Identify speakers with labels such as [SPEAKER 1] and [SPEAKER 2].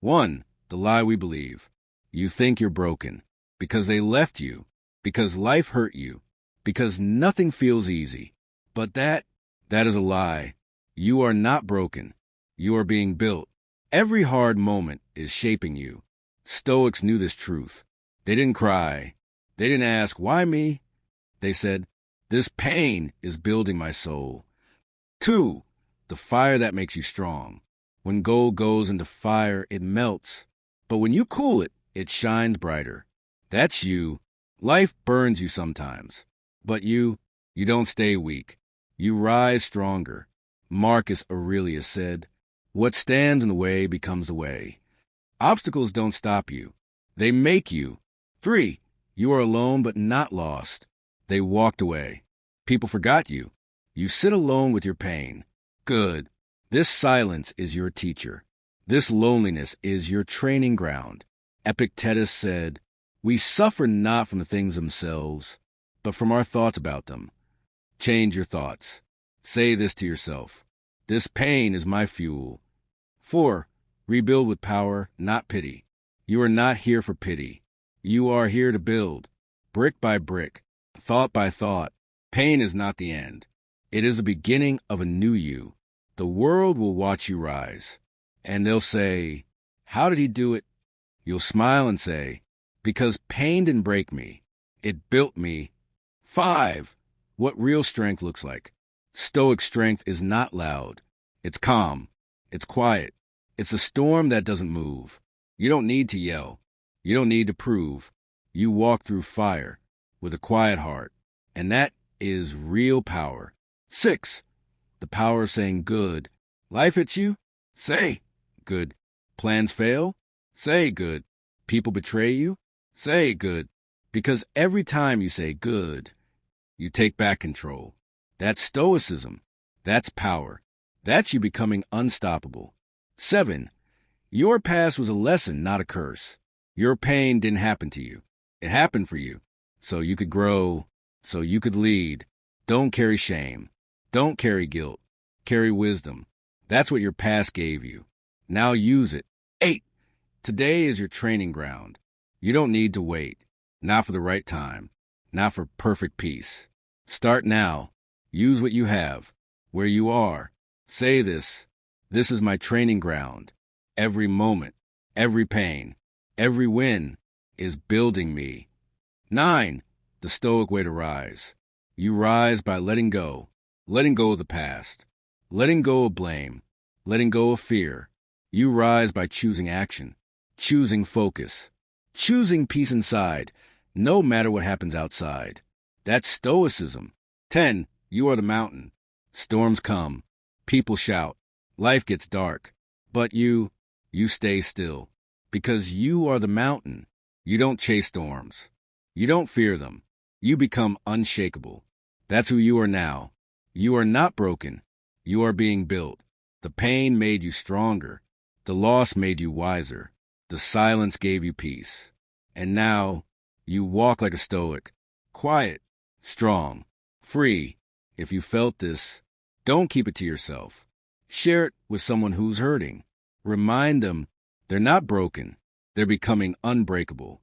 [SPEAKER 1] 1. The lie we believe. You think you're broken because they left you, because life hurt you, because nothing feels easy. But that is a lie. You are not broken. You are being built. Every hard moment is shaping you. Stoics knew this truth. They didn't cry. They didn't ask, why me? They said, this pain is building my soul. 2. The fire that makes you strong. When gold goes into fire, it melts. But when you cool it, it shines brighter. That's you. Life burns you sometimes. But you don't stay weak. You rise stronger. Marcus Aurelius said, what stands in the way becomes the way. Obstacles don't stop you. They make you. 3. You are alone but not lost. They walked away. People forgot you. You sit alone with your pain. Good. This silence is your teacher. This loneliness is your training ground. Epictetus said, we suffer not from the things themselves, but from our thoughts about them. Change your thoughts. Say this to yourself. This pain is my fuel. 4. Rebuild with power, not pity. You are not here for pity. You are here to build, brick by brick, thought by thought. Pain is not the end. It is the beginning of a new you. The world will watch you rise, and they'll say, how did he do it? You'll smile and say, because pain didn't break me. It built me. 5. What real strength looks like. Stoic strength is not loud. It's calm. It's quiet. It's a storm that doesn't move. You don't need to yell. You don't need to prove. You walk through fire with a quiet heart, and that is real power. 6. The power of saying good. Life hits you? Say good. Plans fail? Say good. People betray you? Say good. Because every time you say good, you take back control. That's stoicism. That's power. That's you becoming unstoppable. 7. Your past was a lesson, not a curse. Your pain didn't happen to you. It happened for you. So you could grow, so you could lead. Don't carry shame. Don't carry guilt. Carry wisdom. That's what your past gave you. Now use it. 8. Today is your training ground. You don't need to wait. Not for the right time. Not for perfect peace. Start now. Use what you have. Where you are. Say this. This is my training ground. Every moment, every pain, every win is building me. 9. The Stoic way to rise. You rise by letting go of the past, letting go of blame, letting go of fear. You rise by choosing action, choosing focus, choosing peace inside, no matter what happens outside. That's stoicism. 10. You are the mountain. Storms come. People shout. Life gets dark. But you stay still. Because you are the mountain. You don't chase storms. You don't fear them. You become unshakable. That's who you are now. You are not broken. You are being built. The pain made you stronger. The loss made you wiser. The silence gave you peace. And now you walk like a Stoic. Quiet, strong, free. If you felt this, don't keep it to yourself. Share it with someone who's hurting. Remind them they're not broken. They're becoming unbreakable.